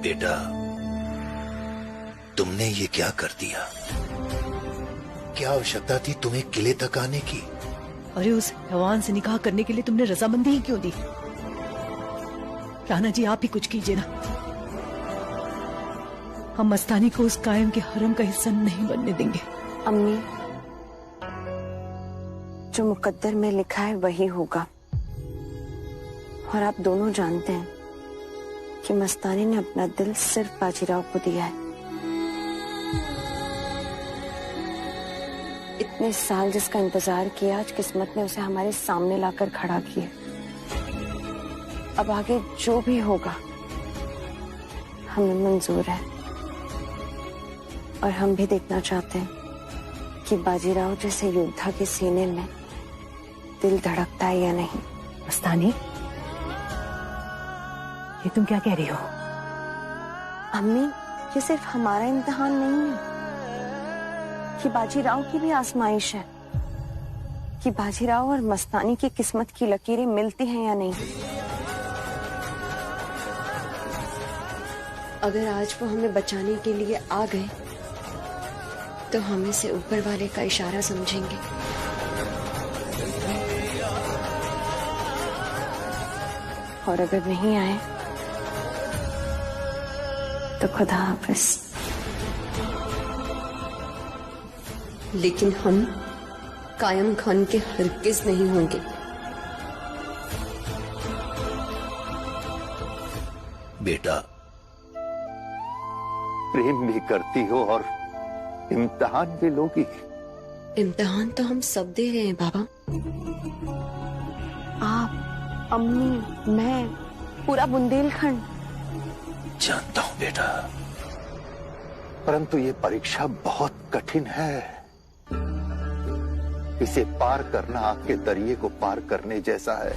बेटा, तुमने ये क्या कर दिया? क्या आवश्यकता थी तुम्हें किले तक आने की? अरे उस हैवान से निकाह करने के लिए तुमने रजामंदी ही क्यों दी? राणा जी, आप ही कुछ कीजिए ना। हम मस्तानी को उस कायम के हरम का हिस्सा नहीं बनने देंगे। अम्मी, जो मुकद्दर में लिखा है वही होगा। और आप दोनों जानते हैं कि मस्तानी ने अपना दिल सिर्फ बाजीराव को दिया है। इतने साल जिसका इंतजार किया, आज किस्मत ने उसे हमारे सामने लाकर खड़ा किया। अब आगे जो भी होगा हमें मंजूर है, और हम भी देखना चाहते हैं कि बाजीराव जैसे योद्धा के सीने में दिल धड़कता है या नहीं। मस्तानी, ये तुम क्या कह रही हो? अम्मी, ये सिर्फ हमारा इम्तिहान नहीं है, कि बाजीराव की भी आजमाइश है कि बाजीराव और मस्तानी की किस्मत की लकीरें मिलती हैं या नहीं। अगर आज वो हमें बचाने के लिए आ गए तो हम इसे ऊपर वाले का इशारा समझेंगे। और अगर नहीं आए तो खुदा हाफिज। लेकिन हम कायम खान के हरगिज नहीं होंगे। बेटा, प्रेम भी करती हो और इम्तिहान भी लोगी। इम्तिहान तो हम सब दे रहे हैं बाबा। आप, अम्मी, मैं, पूरा बुंदेलखंड। जानता हूं बेटा, परंतु ये परीक्षा बहुत कठिन है। इसे पार करना आपके दरिये को पार करने जैसा है।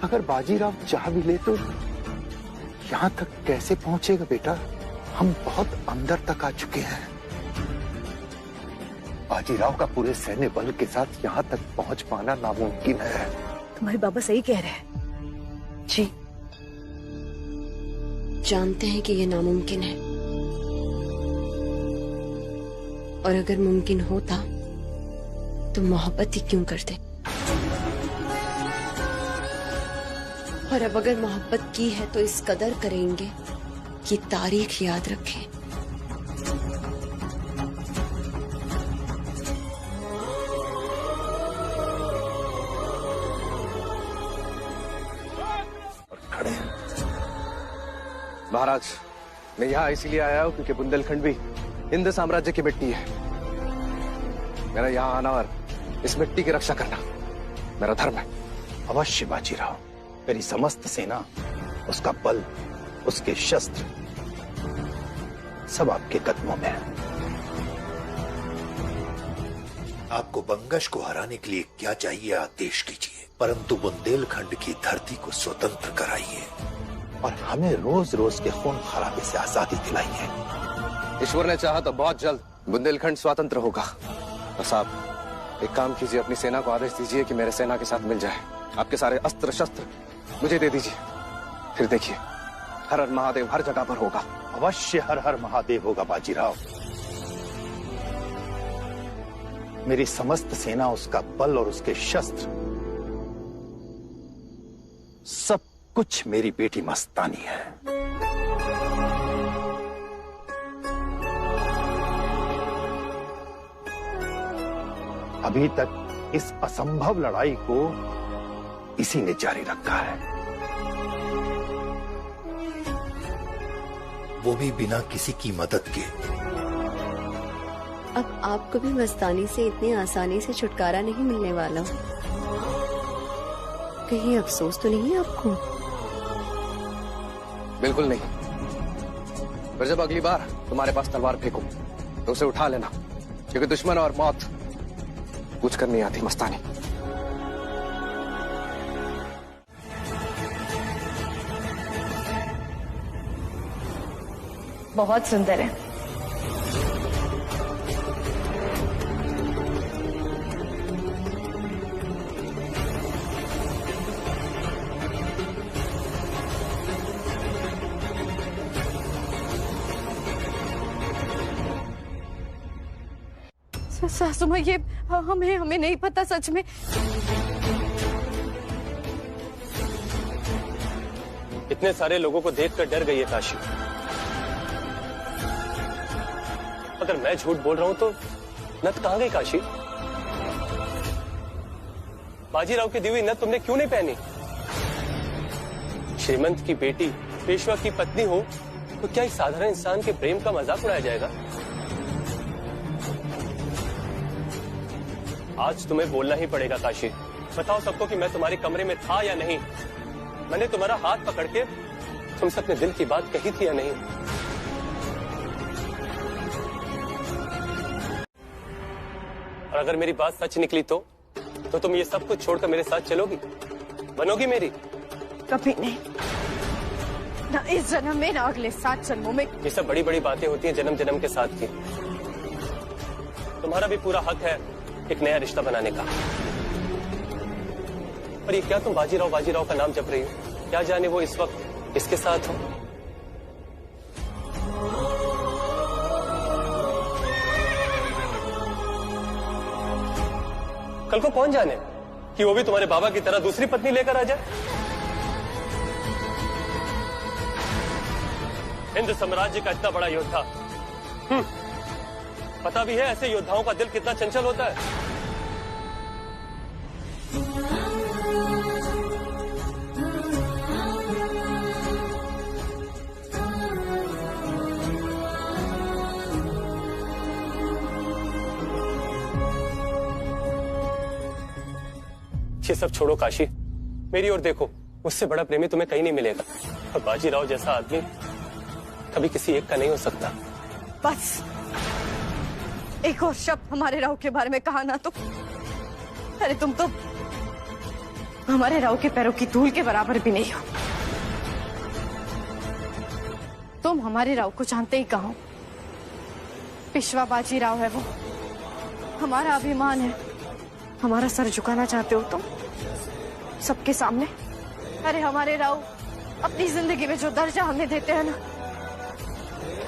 अगर बाजीराव चाह भी ले तो यहां तक कैसे पहुंचेगा बेटा? हम बहुत अंदर तक आ चुके हैं। बाजीराव का पूरे सैन्य बल के साथ यहां तक पहुंच पाना नामुमकिन है। तुम्हारे बाबा सही कह रहे हैं। जी, जानते हैं कि ये नामुमकिन है, और अगर मुमकिन होता तो मोहब्बत ही क्यों करते। और अब अगर मोहब्बत की है तो इस कदर करेंगे कि तारीख याद रखें। महाराज, मैं यहाँ इसीलिए आया हूँ क्योंकि बुंदेलखंड भी हिंद साम्राज्य की मिट्टी है। मेरा यहाँ आना और इस मिट्टी की रक्षा करना मेरा धर्म है। अवश्य बाजीराव, मेरी समस्त सेना, उसका बल, उसके शस्त्र सब आपके कदमों में है। आपको बंगश को हराने के लिए क्या चाहिए आदेश कीजिए, परंतु बुंदेलखंड की धरती को स्वतंत्र कराइए और हमें रोज रोज के खून खराबे से आजादी दिलाइए। ईश्वर ने चाहा तो बहुत जल्द बुंदेलखंड स्वतंत्र होगा। बस आप एक काम कीजिए, अपनी सेना को आदेश दीजिए कि मेरे सेना के साथ मिल जाए। आपके सारे अस्त्र शस्त्र मुझे दे दीजिए, फिर देखिए हर हर महादेव हर जगह पर होगा। अवश्य हर हर महादेव होगा बाजीराव। मेरी समस्त सेना, उसका बल और उसके शस्त्र, सब कुछ मेरी बेटी मस्तानी है। अभी तक इस असंभव लड़ाई को इसी ने जारी रखा है, वो भी बिना किसी की मदद के। अब आपको भी मस्तानी से इतनी आसानी से छुटकारा नहीं मिलने वाला। कहीं अफसोस तो नहीं है आपको? बिल्कुल नहीं। पर जब अगली बार तुम्हारे पास तलवार फेंको तो उसे उठा लेना, क्योंकि दुश्मन और मौत कुछ कर नहीं आती मस्तानी। बहुत सुंदर है। सासू माँ, ये हमें नहीं पता सच में। इतने सारे लोगों को देखकर डर गई है काशी। अगर मैं झूठ बोल रहा हूं तो नथ कहां गई काशी? बाजीराव की दी हुई नथ तुमने क्यों नहीं पहनी? श्रीमंत की बेटी पेशवा की पत्नी हो तो क्या एक साधारण इंसान के प्रेम का मजाक उड़ाया जाएगा? आज तुम्हें बोलना ही पड़ेगा काशी। बताओ सबको कि मैं तुम्हारे कमरे में था या नहीं। मैंने तुम्हारा हाथ पकड़ के तुमसे अपने दिल की बात कही थी या नहीं? और अगर मेरी बात सच निकली तो तुम ये सब कुछ छोड़कर मेरे साथ चलोगी, बनोगी मेरी? कभी नहीं, ना इस जन्म में ना अगले 7 जन्मों में। ये सब बड़ी बड़ी बातें होती हैं जन्म जन्म के साथ की। तुम्हारा भी पूरा हक है एक नया रिश्ता बनाने का। और ये क्या तुम बाजीराव का नाम जप रही हो? क्या जाने वो इस वक्त इसके साथ हो? कल को कौन जाने कि वो भी तुम्हारे बाबा की तरह दूसरी पत्नी लेकर आ जाए। हिंद साम्राज्य का इतना बड़ा योद्धा, पता भी है ऐसे योद्धाओं का दिल कितना चंचल होता है। ये सब छोड़ो काशी, मेरी ओर देखो। मुझसे बड़ा प्रेमी तुम्हें कहीं नहीं मिलेगा। और बाजीराव जैसा आदमी कभी किसी एक का नहीं हो सकता। बस एक और शब्द हमारे राव के बारे में कहा ना तो, अरे तुम तो हमारे राव के पैरों की धूल के बराबर भी नहीं हो। तुम हमारे राव को जानते ही कहो। पेशवा बाजीराव है वो, हमारा अभिमान है। हमारा सर झुकाना चाहते हो तुम सबके सामने? अरे हमारे राव अपनी जिंदगी में जो दर्जा हमें देते हैं ना,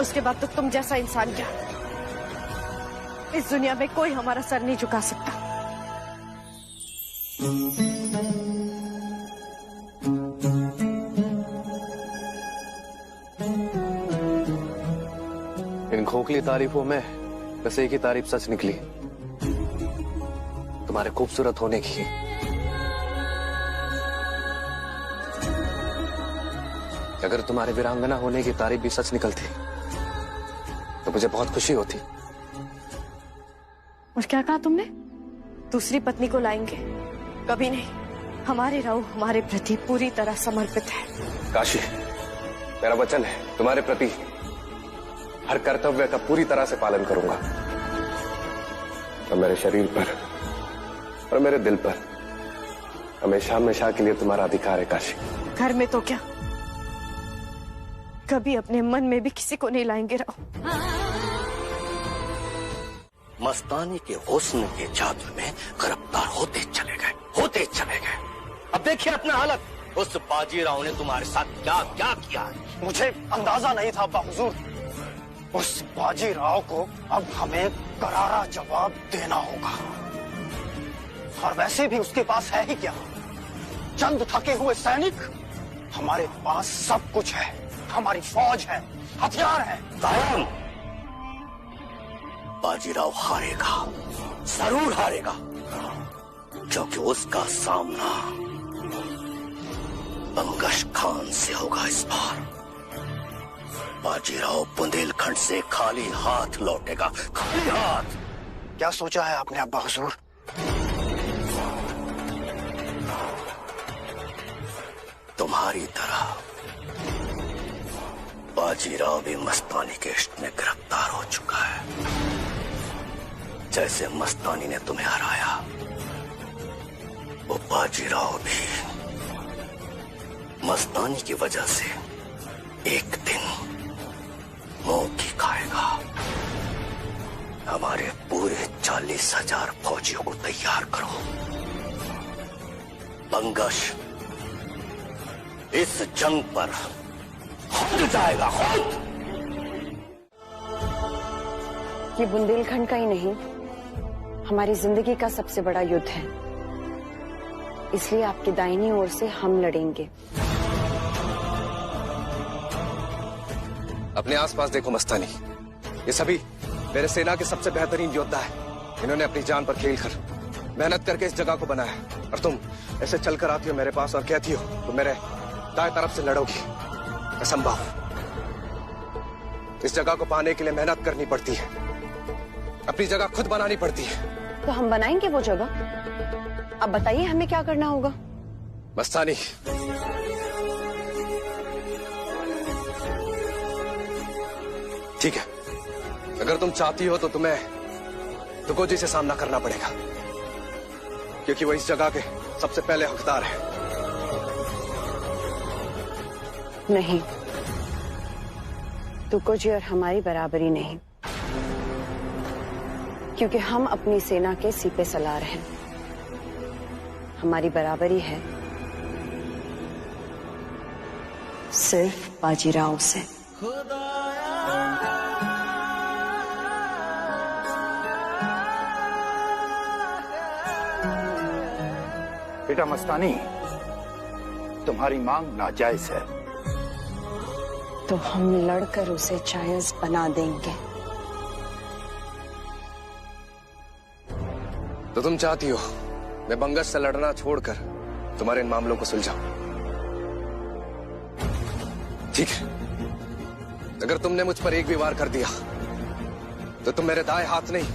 उसके बाद तो तुम जैसा इंसान क्या, इस दुनिया में कोई हमारा सर नहीं झुका सकता। इन खोखली तारीफों में बस एक ही तारीफ सच निकली, तुम्हारे खूबसूरत होने की। अगर तुम्हारे वीरांगना होने की तारीफ भी सच निकलती तो मुझे बहुत खुशी होती। और क्या कहा तुमने? दूसरी पत्नी को लाएंगे? कभी नहीं। हमारे राव हमारे प्रति पूरी तरह समर्पित है। काशी, मेरा वचन है तुम्हारे प्रति हर कर्तव्य का पूरी तरह से पालन करूंगा। और मेरे शरीर पर और मेरे दिल पर हमेशा हमेशा के लिए तुम्हारा अधिकार है काशी। घर में तो क्या, कभी अपने मन में भी किसी को नहीं लाएंगे राव। मस्तानी के हुस्न के जादू में गिरफ्तार होते चले गए। अब देखिए अपना हालत। उस बाजीराव ने तुम्हारे साथ क्या क्या किया है। मुझे अंदाजा नहीं था अब्बा हुजूर। उस बाजीराव को अब हमें करारा जवाब देना होगा। और वैसे भी उसके पास है ही क्या, चंद थके हुए सैनिक। हमारे पास सब कुछ है, हमारी फौज है, हथियार है। कौन? बाजीराव हारेगा, जरूर हारेगा, क्योंकि उसका सामना बंगश खान से होगा इस बार। बाजीराव बुंदेलखंड से खाली हाथ लौटेगा, खाली हाथ। क्या सोचा है आपने अब्बा हुजूर? तुम्हारी तरह बाजीराव भी मस्तानी के इश्क में गिरफ्तार हो चुका है। जैसे मस्तानी ने तुम्हें हराया, वो बाजीराव भी मस्तानी की वजह से एक दिन मौत ही खाएगा। हमारे पूरे 40,000 फौजियों को तैयार करो। बंगश इस जंग पर खुद जाएगा, खुद। ये बुंदेलखंड का ही नहीं, हमारी जिंदगी का सबसे बड़ा युद्ध है, इसलिए आपकी दाहिनी ओर से हम लड़ेंगे। अपने आसपास देखो मस्तानी, ये सभी मेरे सेना के सबसे बेहतरीन योद्धा है। इन्होंने अपनी जान पर खेल कर मेहनत करके इस जगह को बनाया, और तुम ऐसे चलकर आती हो मेरे पास और कहती हो तुम मेरे दाएं तरफ से लड़ोगी। असंभव। इस जगह को पाने के लिए मेहनत करनी पड़ती है, अपनी जगह खुद बनानी पड़ती है। तो हम बनाएंगे वो जगह। अब बताइए हमें क्या करना होगा। मस्तानी, ठीक है, अगर तुम चाहती हो तो तुम्हें तुकोजी से सामना करना पड़ेगा, क्योंकि वो इस जगह के सबसे पहले हकदार है। नहीं, तुकोजी और हमारी बराबरी नहीं, क्योंकि हम अपनी सेना के सीपे सलार हैं। हमारी बराबरी है सिर्फ बाजीराव से। बेटा मस्तानी, तुम्हारी मांग नाजायज है, तो हम लड़कर उसे जायज बना देंगे। तो तुम चाहती हो मैं बंगस से लड़ना छोड़कर तुम्हारे इन मामलों को सुलझाऊं? ठीक है, अगर तुमने मुझ पर एक भी वार कर दिया तो तुम मेरे दाएं हाथ नहीं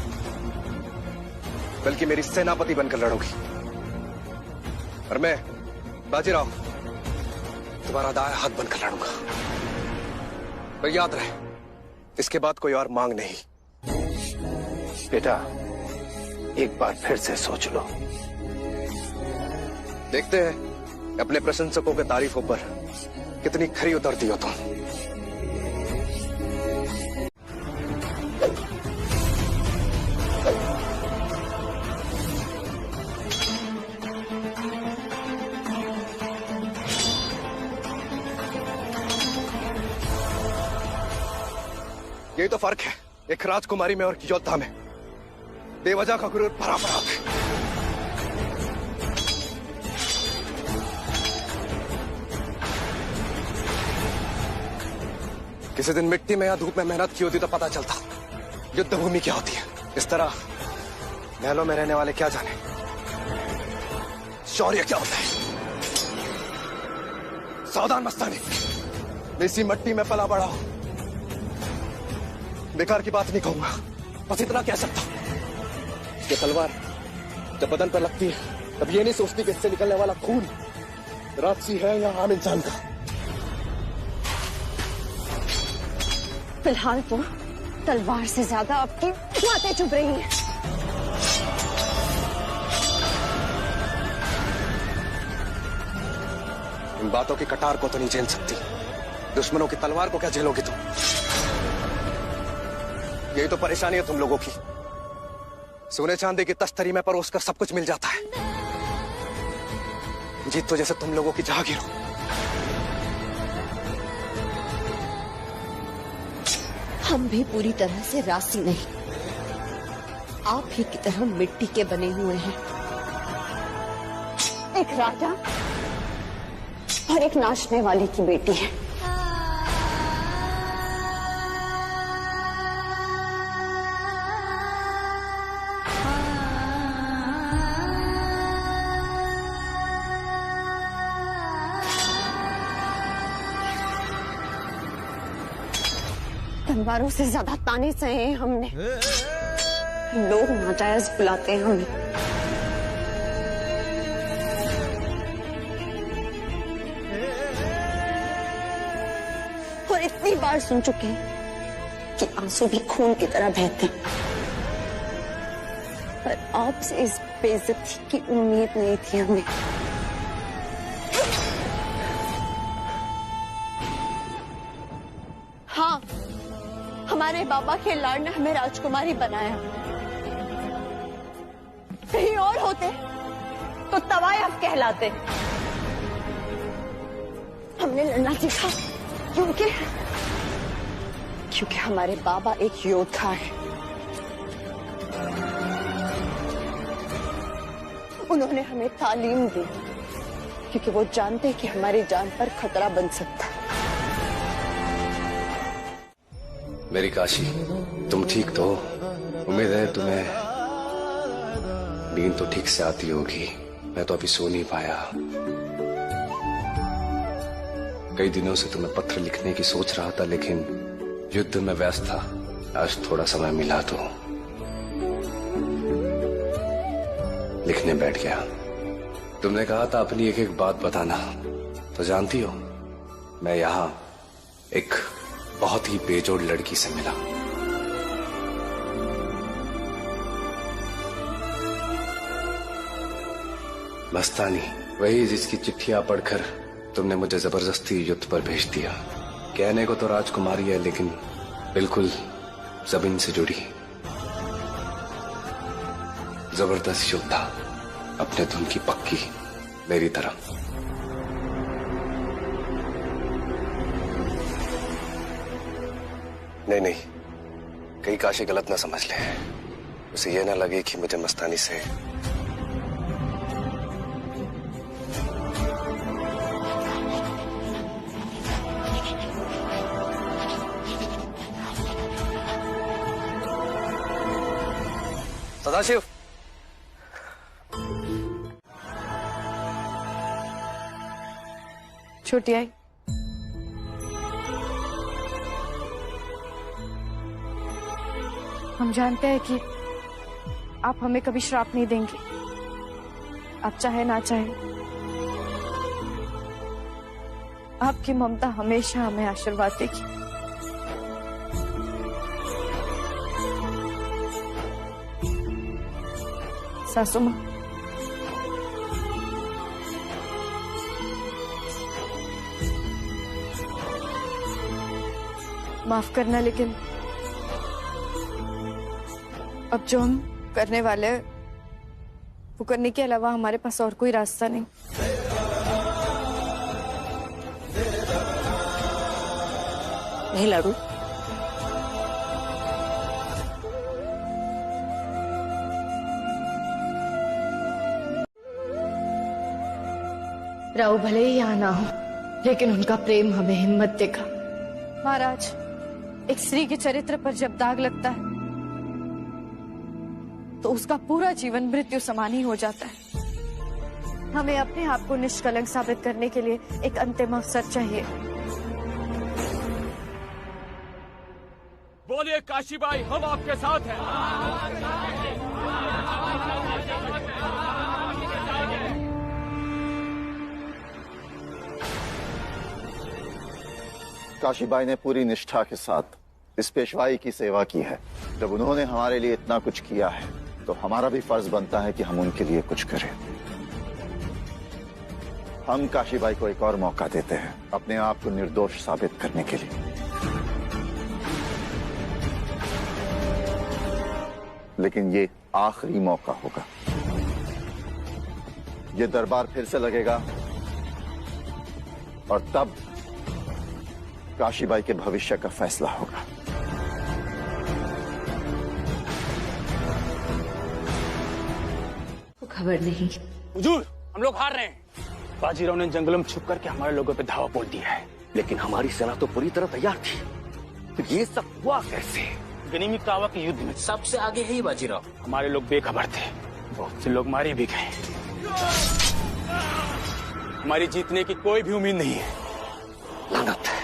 बल्कि मेरी सेनापति बनकर लड़ोगी, और मैं बाजीराव तुम्हारा दाएं हाथ बनकर लड़ूंगा। पर याद रहे, इसके बाद कोई और मांग नहीं। बेटा एक बार फिर से सोच लो। देखते हैं अपने प्रशंसकों के तारीफों पर कितनी खरी उतरती हो तुम। यही तो फर्क है एक राजकुमारी में और योद्धा में। बेवजह का गुरूर भरा पड़ा है। किसी दिन मिट्टी में या धूप में मेहनत की होती तो पता चलता युद्ध भूमि क्या होती है। इस तरह महलों में रहने वाले क्या जाने शौर्य क्या होता है। सावधान मस्तानी, मैं इसी मिट्टी में पला बड़ा हूं। बेकार की बात नहीं कहूंगा, बस इतना कह सकता हूं कि तलवार जब बदन पर लगती है तब ये नहीं सोचती कि इससे निकलने वाला खून राक्षसी है या आम इंसान का। फिलहाल तो तलवार से ज्यादा आपकी बातें चुभ रही हैं। इन बातों की कटार को तो नहीं झेल सकती, दुश्मनों की तलवार को क्या झेलोगी तुम? यही तो परेशानी है तुम लोगों की। सोने चांदी की तश्तरी में परोस कर सब कुछ मिल जाता है, जीत तो जैसे तुम लोगों की जहांगीर हो। हम भी पूरी तरह से राशि नहीं, आप ही की तरह मिट्टी के बने हुए हैं। एक राजा और एक नाचने वाली की बेटी है। तलवारों से ज्यादा ताने सहे हैं हमने। लोग नाजायज बुलाते हैं हमें। और इतनी बार सुन चुके हैं कि आंसू भी खून की तरह बहते हैं, पर आपसे इस बेइज्जती की उम्मीद नहीं थी हमें। हाँ, हमारे बाबा के लाड ने हमें राजकुमारी बनाया। कहीं और होते तो तवायफ कहलाते। हमने लड़ना सीखा क्योंकि हमारे बाबा एक योद्धा है। उन्होंने हमें तालीम दी क्योंकि वो जानते कि हमारी जान पर खतरा बन सकता है। मेरी काशी, तुम ठीक तो? उम्मीद है तुम्हें नींद तो ठीक से आती होगी। मैं तो अभी सो नहीं पाया। कई दिनों से तुम्हें पत्र लिखने की सोच रहा था, लेकिन युद्ध में व्यस्त था। आज थोड़ा समय मिला तो लिखने बैठ गया। तुमने कहा था अपनी एक एक बात बताना, तो जानती हो मैं यहां एक बहुत ही बेजोड़ लड़की से मिला। मस्तानी, वही जिसकी चिट्ठियां पढ़कर तुमने मुझे जबरदस्ती युद्ध पर भेज दिया। कहने को तो राजकुमारी है, लेकिन बिल्कुल जमीन से जुड़ी जबरदस्त योद्धा, अपने धुन की पक्की, मेरी तरह। नहीं, कहीं काशी गलत ना समझ ले। उसे यह ना लगे कि मुझे मस्तानी से सदाशिव। छोटी आई, हम जानते हैं कि आप हमें कभी श्राप नहीं देंगे। आप चाहे ना चाहे, आपकी ममता हमेशा हमें आशीर्वाद देगी। सासू मां, माफ करना, लेकिन अब जो हम करने वाले हैं वो करने के अलावा हमारे पास और कोई रास्ता नहीं। नहीं लाडू, राव भले ही यहाँ ना हो, लेकिन उनका प्रेम हमें हिम्मत देगा। महाराज, एक स्त्री के चरित्र पर जब दाग लगता है तो उसका पूरा जीवन मृत्यु समान ही हो जाता है। हमें अपने आप को निष्कलंक साबित करने के लिए एक अंतिम अवसर चाहिए। बोलिए काशीबाई, हम आपके साथ हैं। काशीबाई ने पूरी निष्ठा के साथ इस पेशवाई की सेवा की है। जब उन्होंने हमारे लिए इतना कुछ किया है तो हमारा भी फर्ज बनता है कि हम उनके लिए कुछ करें। हम काशीबाई को एक और मौका देते हैं अपने आप को निर्दोष साबित करने के लिए। लेकिन ये आखिरी मौका होगा। ये दरबार फिर से लगेगा और तब काशीबाई के भविष्य का फैसला होगा। खबर नहीं। हुजूर, हम लोग हार रहे हैं। बाजीराव ने जंगलों में छुप करके हमारे लोगों पे धावा बोल दिया है। लेकिन हमारी सेना तो पूरी तरह तैयार थी, तो ये सब हुआ कैसे? गनीमत कावा के युद्ध में सबसे आगे है ही बाजीराव। हमारे लोग बेखबर थे, बहुत से लोग मारे भी गए। हमारी जीतने की कोई भी उम्मीद नहीं है। लानत है,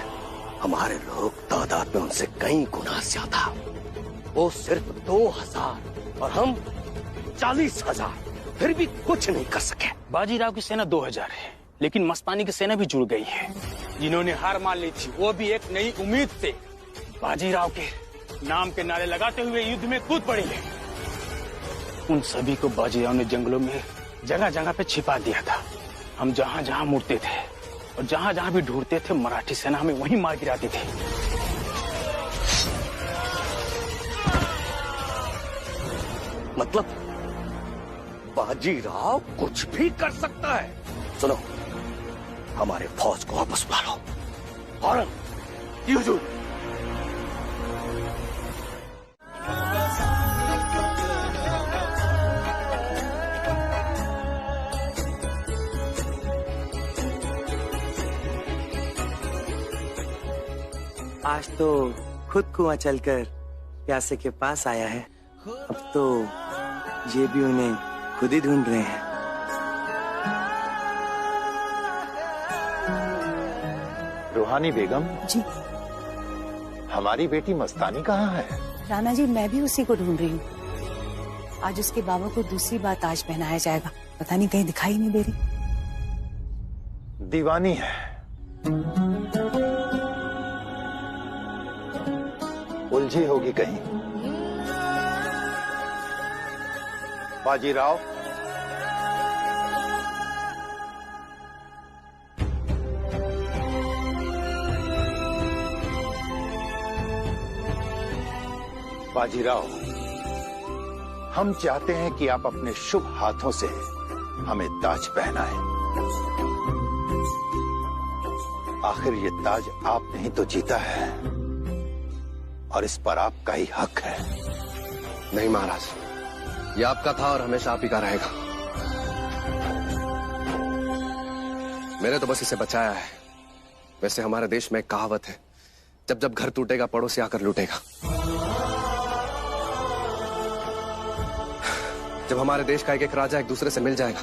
हमारे लोग तादाद में उनसे कई गुना ज्यादा। वो सिर्फ 2000 और हम 40,000, फिर भी कुछ नहीं कर सके। बाजीराव की सेना 2000 है, लेकिन मस्तानी की सेना भी जुड़ गई है। जिन्होंने हार मान ली थी वो भी एक नई उम्मीद से बाजीराव के नाम के नारे लगाते हुए युद्ध में कूद पड़े हैं। उन सभी को बाजीराव ने जंगलों में जगह जगह पे छिपा दिया था। हम जहां जहां मुड़ते थे और जहां जहां भी ढूंढते थे, मराठी सेना हमें वहीं मार गिराती थी। मतलब बाजीराव कुछ भी कर सकता है। सुनो, हमारे फौज को वापस बुला लो। औरंग, हुजूर। आज तो खुद कुआं चलकर प्यासे के पास आया है, अब तो ये भी उन्हें खुद ही ढूंढ रहे हैं। रूहानी बेगम जी। हमारी बेटी मस्तानी कहाँ है? राणा जी, मैं भी उसी को ढूंढ रही हूँ। आज उसके बाबा को दूसरी बार ताज पहनाया जाएगा, पता नहीं कहीं दिखाई नहीं दे रही। दीवानी है, उलझी होगी कहीं। बाजीराव, बाजीराव, हम चाहते हैं कि आप अपने शुभ हाथों से हमें ताज पहनाएं। आखिर ये ताज आपने ही तो जीता है और इस पर आपका ही हक है। नहीं महाराज, ये आपका था और हमेशा आप ही का रहेगा। मैंने तो बस इसे बचाया है। वैसे हमारे देश में एक कहावत है, जब जब घर टूटेगा पड़ोसी आकर लूटेगा। जब हमारे देश का एक एक राजा एक दूसरे से मिल जाएगा,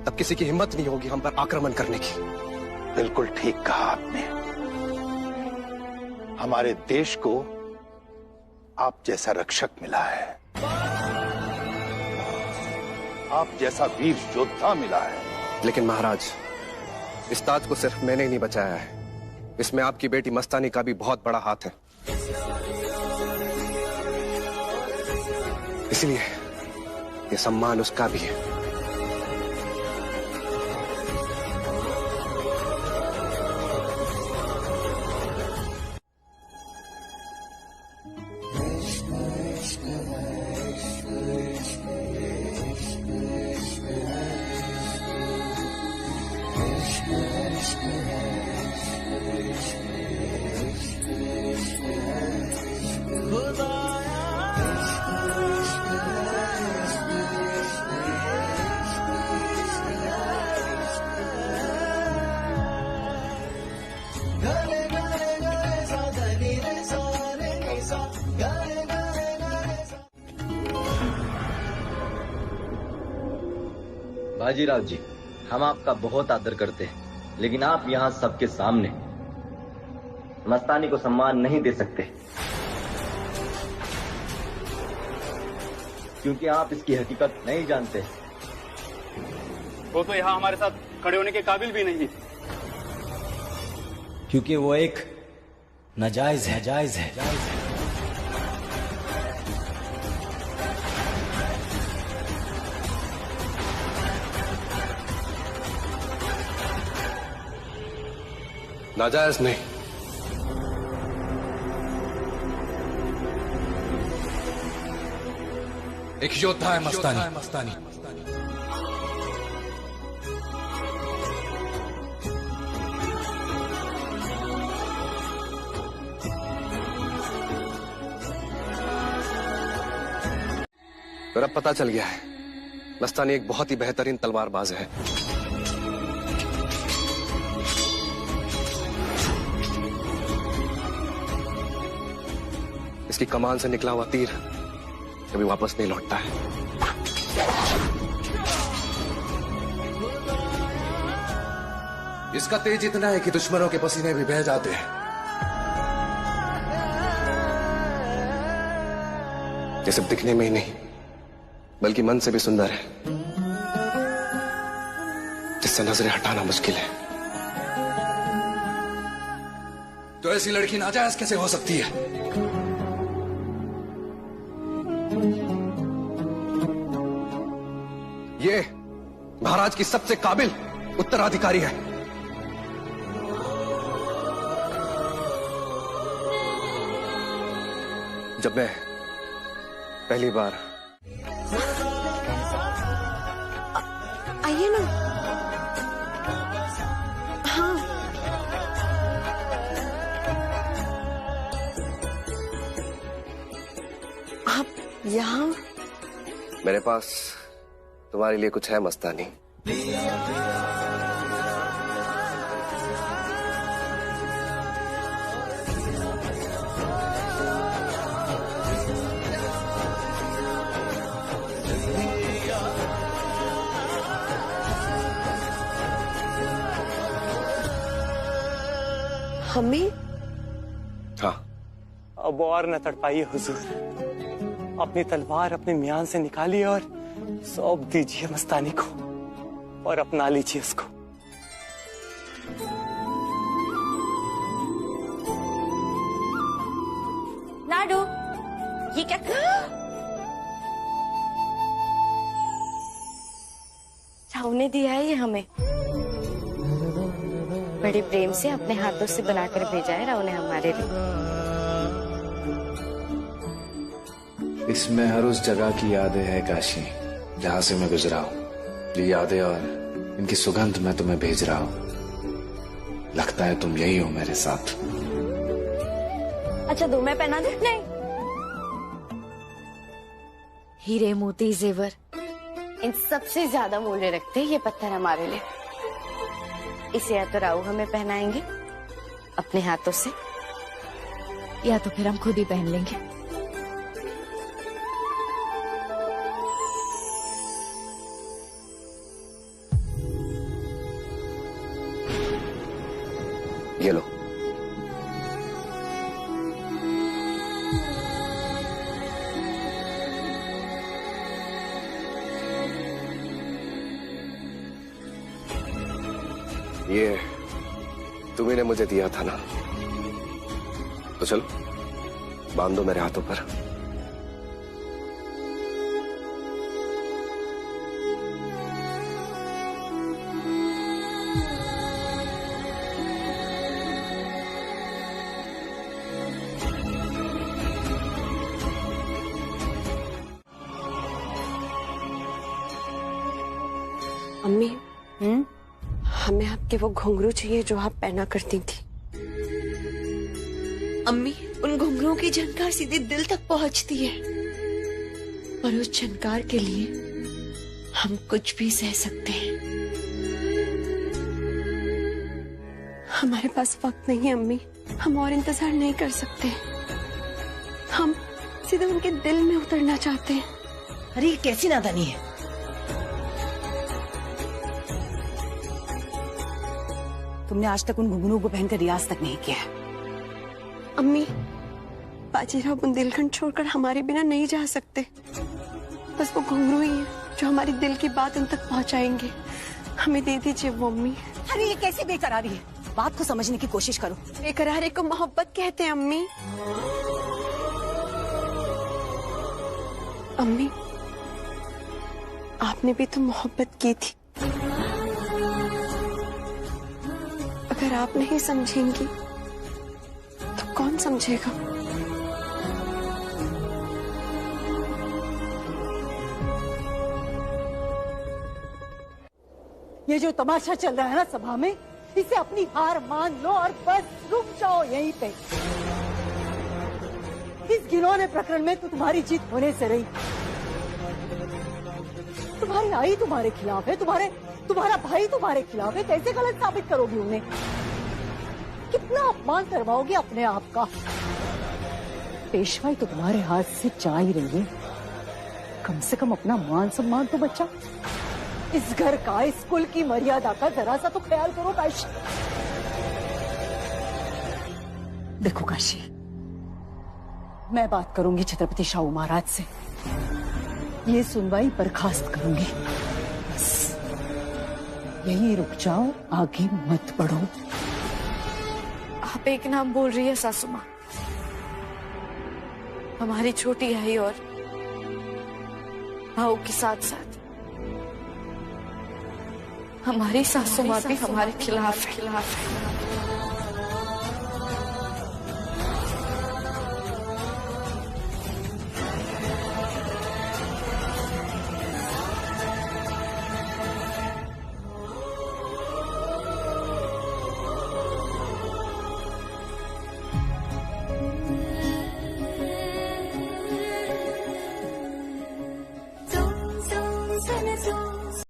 तब किसी की हिम्मत नहीं होगी हम पर आक्रमण करने की। बिल्कुल ठीक कहा आपने। हमारे देश को आप जैसा रक्षक मिला है, आप जैसा वीर योद्धा मिला है। लेकिन महाराज, इस ताज को सिर्फ मैंने ही नहीं बचाया है, इसमें आपकी बेटी मस्तानी का भी बहुत बड़ा हाथ है। इसलिए ये सम्मान उसका भी है। बाजीराव जी, हम आपका बहुत आदर करते हैं, लेकिन आप यहाँ सबके सामने मस्तानी को सम्मान नहीं दे सकते, क्योंकि आप इसकी हकीकत नहीं जानते। वो तो यहाँ हमारे साथ खड़े होने के काबिल भी नहीं, क्योंकि वो एक नाजायज है, जायज है, जायज है। नाजायज नहीं, एक योद्धा है मस्तानी। फिर अब पता चल गया है, मस्तानी एक बहुत ही बेहतरीन तलवारबाज है। इसकी कमान से निकला हुआ तीर कभी वापस नहीं लौटता है। इसका तेज इतना है कि दुश्मनों के पसीने भी बह जाते हैं। ये सिर्फ दिखने में ही नहीं, बल्कि मन से भी सुंदर है, जिससे नजरें हटाना मुश्किल है। तो ऐसी लड़की नाजायज कैसे हो सकती है? ये महाराज की सबसे काबिल उत्तराधिकारी है। जब मैं पहली बार आइए ना। हाँ, आप यहाँ? मेरे पास तुम्हारे लिए कुछ है मस्तानी। हमें? हाँ। अब और न तड़पाइए हुजूर, अपनी तलवार अपने म्यान से निकालिए और सौंप दीजिए मस्तानी को और अपना लीजिए उसको। नाडू, ये क्या राव ने दिया है ये हमें। बड़े प्रेम से अपने हाथों से बनाकर भेजा है राव ने हमारे लिए। इसमें हर उस जगह की यादें हैं काशी, जहां से मैं गुजरा हूं। ये यादें और इनकी सुगंध मैं तुम्हें भेज रहा हूं। लगता है तुम यही हो मेरे साथ। अच्छा दो, मैं पहना दे? नहीं। हीरे मोती जेवर इन सबसे ज्यादा मूल्य रखते हैं ये पत्थर हमारे लिए। इसे या तो राव हमें पहनाएंगे अपने हाथों से, या तो फिर हम खुद ही पहन लेंगे। ये लो। ये तुम्ही ने मुझे दिया था ना, तो चलो बांध दो मेरे हाथों पर। अम्मी, हमें आपके वो घुंघरू चाहिए जो आप पहना करती थी। अम्मी, उन घुंघरुओं की झनकार सीधे दिल तक पहुंचती है, पर उस झनकार के लिए हम कुछ भी सह सकते हैं। हमारे पास वक्त नहीं है अम्मी, हम और इंतजार नहीं कर सकते। हम सीधे उनके दिल में उतरना चाहते हैं। अरे ये कैसी नादानी है? तुमने आज तक उन घुंघरुओं को पहनकर रियाज तक नहीं किया है। अम्मी, बाजीराव बुंदेलखंड छोड़कर हमारे बिना नहीं जा सकते। बस वो घुंघरू ही है जो हमारी दिल की बात उन तक पहुंचाएंगे। हमें दे दीजिए वो अम्मी। अरे ये कैसी बेकरारी है? बात को समझने की कोशिश करो। बेकरारी को मोहब्बत कहते हैं अम्मी। अम्मी, आपने भी तो मोहब्बत की थी। अगर आप नहीं समझेंगी तो कौन समझेगा? ये जो तमाशा चल रहा है ना सभा में, इसे अपनी हार मान लो और बस रुक जाओ यहीं पे। इस घिनौने प्रकरण में तो तुम्हारी जीत होने से रही। तुम्हारी आई तुम्हारे खिलाफ है, तुम्हारा भाई तुम्हारे खिलाफ है। कैसे गलत साबित करोगी उन्हें? कितना अपमान करवाओगे अपने आप का? पेशवाई तो तुम्हारे हाथ से जा ही रही है। कम से कम अपना मान सम्मान तो बचा। इस घर का, इस कुल की मर्यादा का जरा सा तो ख्याल करो काशी। देखो काशी, मैं बात करूंगी छत्रपति शाहू महाराज से। ये सुनवाई बर्खास्त करूंगी। बस यहीं रुक जाओ, आगे मत बढ़ो। आप एक नाम बोल रही है सासू माँ। हमारी छोटी आई और भाऊ के साथ साथ हमारी सासू माँ भी हमारे खिलाफ है।